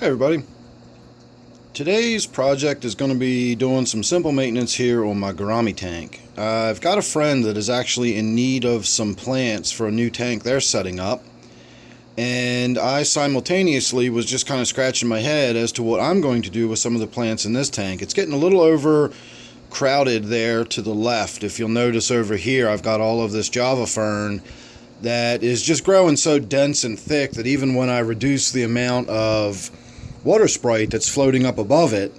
Hey everybody. Today's project is going to be doing some simple maintenance here on my Gourami tank. I've got a friend that is actually in need of some plants for a new tank they're setting up, and I simultaneously was just kind of scratching my head as to what I'm going to do with some of the plants in this tank. It's getting a little overcrowded there to the left. If you'll notice over here, I've got all of this Java Fern that is just growing so dense and thick that even when I reduce the amount of water Sprite that's floating up above it,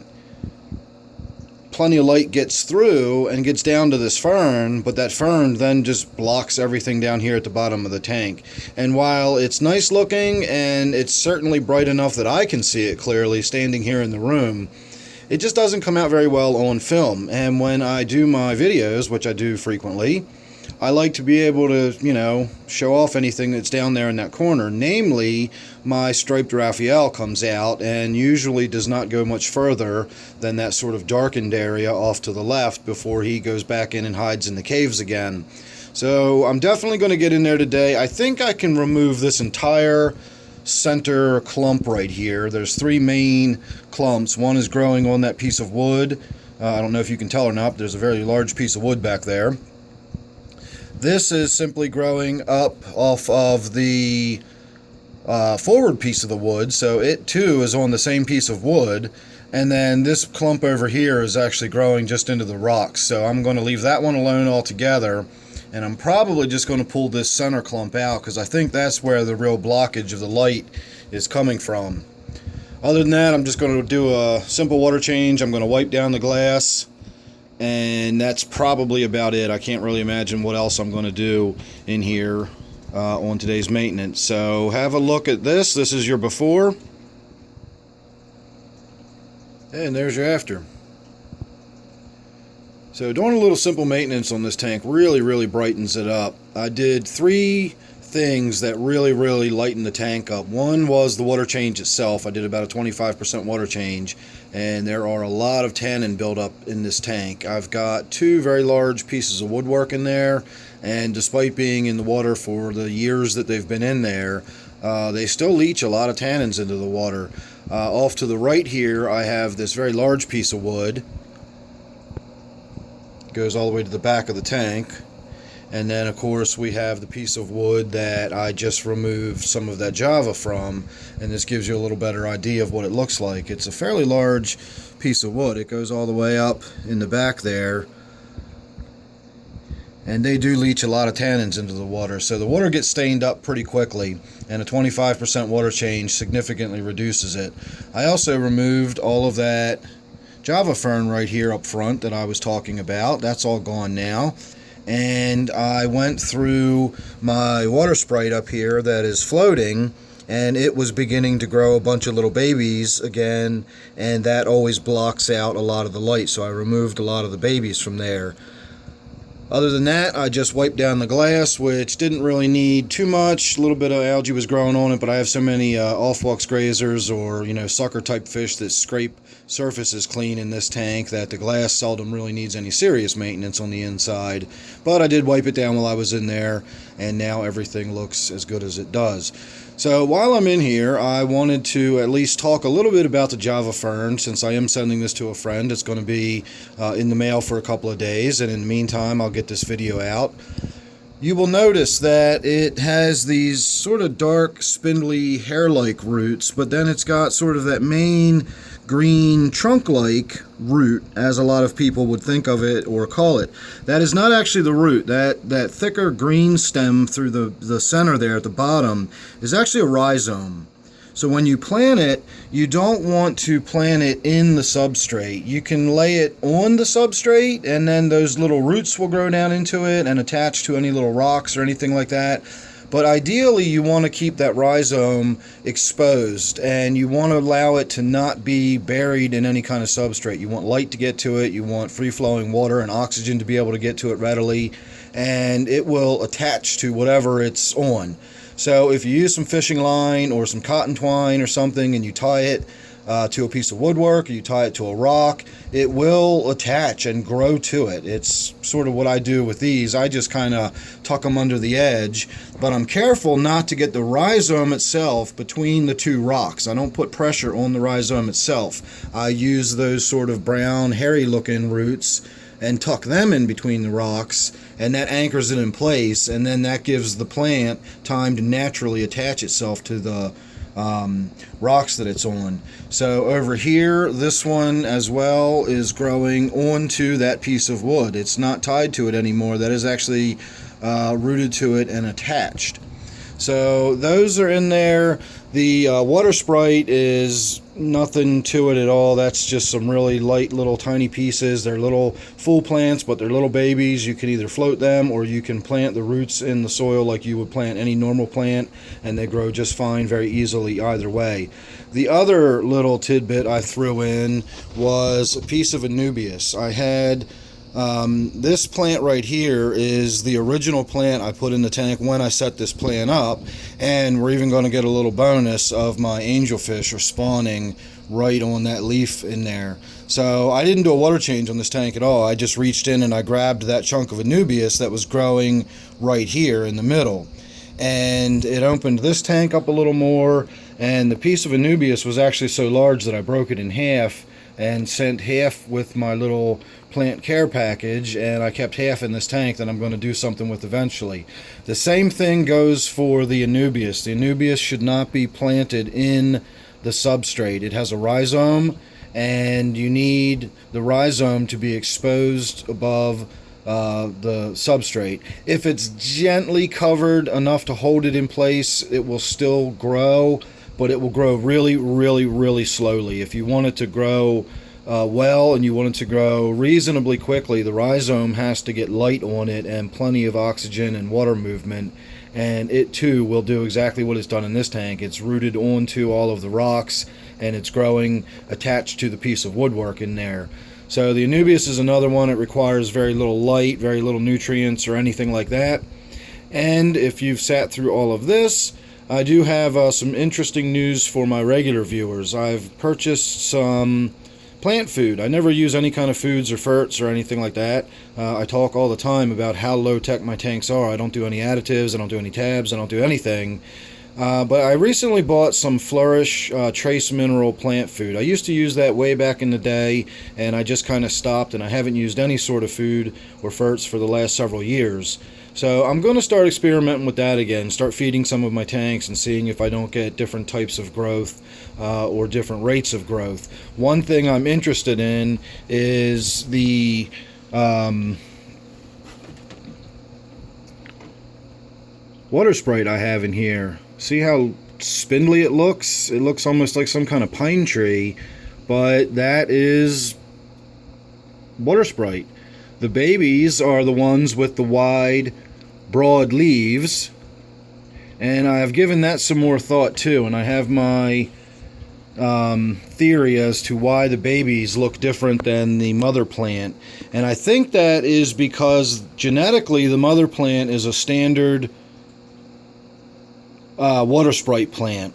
plenty of light gets through and gets down to this fern, but that fern then just blocks everything down here at the bottom of the tank. And while it's nice looking and it's certainly bright enough that I can see it clearly standing here in the room, it just doesn't come out very well on film. And when I do my videos, which I do frequently, I like to be able to, show off anything that's down there in that corner. Namely, my striped Raphael comes out and usually does not go much further than that sort of darkened area off to the left before he goes back in and hides in the caves again. So I'm definitely going to get in there today. I think I can remove this entire center clump right here. There's three main clumps. One is growing on that piece of wood. I don't know if you can tell or not, but there's a very large piece of wood back there. This is simply growing up off of the forward piece of the wood, so it too is on the same piece of wood. And then this clump over here is actually growing just into the rocks, so I'm going to leave that one alone altogether. And I'm probably just going to pull this center clump out because I think that's where the real blockage of the light is coming from. Other than that, I'm just going to do a simple water change. I'm going to wipe down the glass, and that's probably about it. I can't really imagine what else I'm going to do in here on today's maintenance. So have a look at this. This is your before, and there's your after. So doing a little simple maintenance on this tank really brightens it up. I did three things that really lightened the tank up. One was the water change itself. I did about a 25% water change, and there are a lot of tannin buildup in this tank. I've got two very large pieces of woodwork in there, and despite being in the water for the years that they've been in there, they still leach a lot of tannins into the water. Off to the right here, I have this very large piece of wood. It goes all the way to the back of the tank. And then, of course, we have the piece of wood that I just removed some of that Java from, and this gives you a little better idea of what it looks like. It's a fairly large piece of wood. It goes all the way up in the back there, and they do leach a lot of tannins into the water, so the water gets stained up pretty quickly, and a 25% water change significantly reduces it. I also removed all of that Java Fern right here up front that I was talking about. That's all gone now. And I went through my water Sprite up here that is floating, and it was beginning to grow a bunch of little babies again, and that always blocks out a lot of the light, so I removed a lot of the babies from there. Other than that, I just wiped down the glass, which didn't really need too much. A little bit of algae was growing on it, but I have so many off-flux grazers or sucker type fish that scrape surfaces clean in this tank that the glass seldom really needs any serious maintenance on the inside. But I did wipe it down while I was in there, and now everything looks as good as it does. So while I'm in here, I wanted to at least talk a little bit about the Java Fern, since I am sending this to a friend. It's going to be in the mail for a couple of days, and in the meantime I'll get this video out. You will notice that it has these sort of dark, spindly, hair-like roots, but then it's got sort of that main green trunk-like root, as a lot of people would think of it or call it. That is not actually the root. That thicker green stem through the center there at the bottom is actually a rhizome. So when you plant it, you don't want to plant it in the substrate. You can lay it on the substrate, and then those little roots will grow down into it and attach to any little rocks or anything like that. But ideally, you want to keep that rhizome exposed, and you want to allow it to not be buried in any kind of substrate. You want light to get to it, you want free-flowing water and oxygen to be able to get to it readily, and it will attach to whatever it's on. So if you use some fishing line or some cotton twine or something and you tie it to a piece of woodwork, or you tie it to a rock, it will attach and grow to it. It's sort of what I do with these. I just kind of tuck them under the edge, but I'm careful not to get the rhizome itself between the two rocks. I don't put pressure on the rhizome itself. I use those sort of brown, hairy looking roots and tuck them in between the rocks, and that anchors it in place, and then that gives the plant time to naturally attach itself to the rocks that it's on. So over here, this one as well is growing onto that piece of wood. It's not tied to it anymore. That is actually rooted to it and attached. So those are in there. The water Sprite is nothing to it at all. That's just some really light little tiny pieces. They're little full plants, but they're little babies. You can either float them or you can plant the roots in the soil like you would plant any normal plant, and they grow just fine very easily either way. The other little tidbit I threw in was a piece of Anubias. I had this plant right here is the original plant I put in the tank when I set this plant up, and we're even going to get a little bonus of my angelfish are spawning right on that leaf in there. So I didn't do a water change on this tank at all. I just reached in and I grabbed that chunk of Anubias that was growing right here in the middle, and it opened this tank up a little more, and the piece of Anubias was actually so large that I broke it in half and sent half with my little plant care package, and I kept half in this tank that I'm going to do something with eventually. The same thing goes for the Anubias. The Anubias should not be planted in the substrate. It has a rhizome, and you need the rhizome to be exposed above the substrate. If it's gently covered enough to hold it in place, it will still grow, but it will grow really, really, really slowly. If you want it to grow well and you want it to grow reasonably quickly, the rhizome has to get light on it and plenty of oxygen and water movement, and it too will do exactly what it's done in this tank. It's rooted onto all of the rocks and it's growing attached to the piece of woodwork in there. So the Anubias is another one. It requires very little light, very little nutrients or anything like that. And if you've sat through all of this, I do have some interesting news for my regular viewers. I've purchased some plant food. I never use any kind of foods or ferts or anything like that. I talk all the time about how low tech my tanks are. I don't do any additives, I don't do any tabs, I don't do anything. But I recently bought some Flourish trace mineral plant food. I used to use that way back in the day, and I just kind of stopped, and I haven't used any sort of food or ferts for the last several years. So I'm going to start experimenting with that again, start feeding some of my tanks and seeing if I don't get different types of growth or different rates of growth. One thing I'm interested in is the water Sprite I have in here. See how spindly it looks? It looks almost like some kind of pine tree, but that is water Sprite. The babies are the ones with the wide, broad leaves, and I've given that some more thought too, and I have my theory as to why the babies look different than the mother plant, and I think that is because genetically the mother plant is a standard water Sprite plant,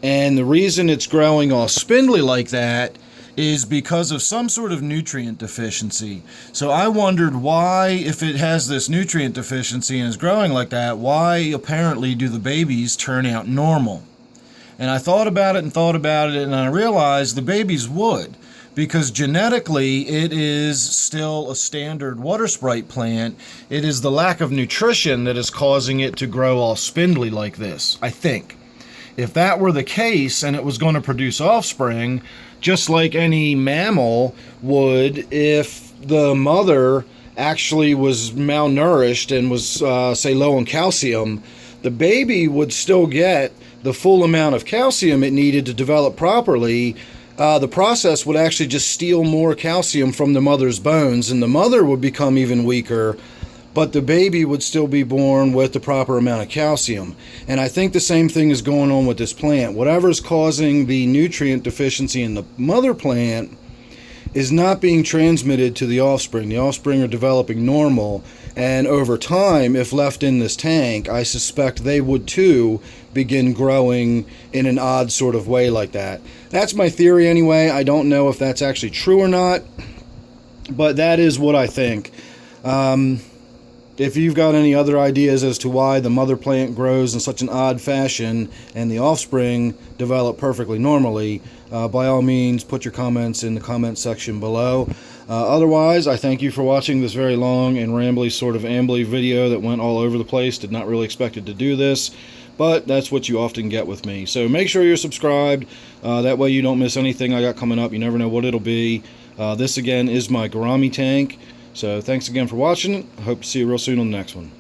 and the reason it's growing all spindly like that is because of some sort of nutrient deficiency. So I wondered why, if it has this nutrient deficiency and is growing like that, why apparently do the babies turn out normal? And I thought about it, and I realized the babies would, because genetically it is still a standard water Sprite plant. It is the lack of nutrition that is causing it to grow all spindly like this, I think. If that were the case and it was going to produce offspring, just like any mammal would, if the mother actually was malnourished and was, say, low in calcium, the baby would still get the full amount of calcium it needed to develop properly. The process would actually just steal more calcium from the mother's bones, and the mother would become even weaker, but the baby would still be born with the proper amount of calcium. And I think the same thing is going on with this plant. Whatever's causing the nutrient deficiency in the mother plant is not being transmitted to the offspring. The offspring are developing normal, and over time, if left in this tank, I suspect they would too begin growing in an odd sort of way like that. That's my theory anyway. I don't know if that's actually true or not, but that is what I think. If you've got any other ideas as to why the mother plant grows in such an odd fashion and the offspring develop perfectly normally, by all means put your comments in the comment section below. Otherwise, I thank you for watching this very long and rambly sort of ambly video that went all over the place. Did not really expect it to do this, but that's what you often get with me. So make sure you're subscribed. That way you don't miss anything I got coming up. You never know what it'll be. This again is my Gourami tank. So thanks again for watching. I hope to see you real soon on the next one.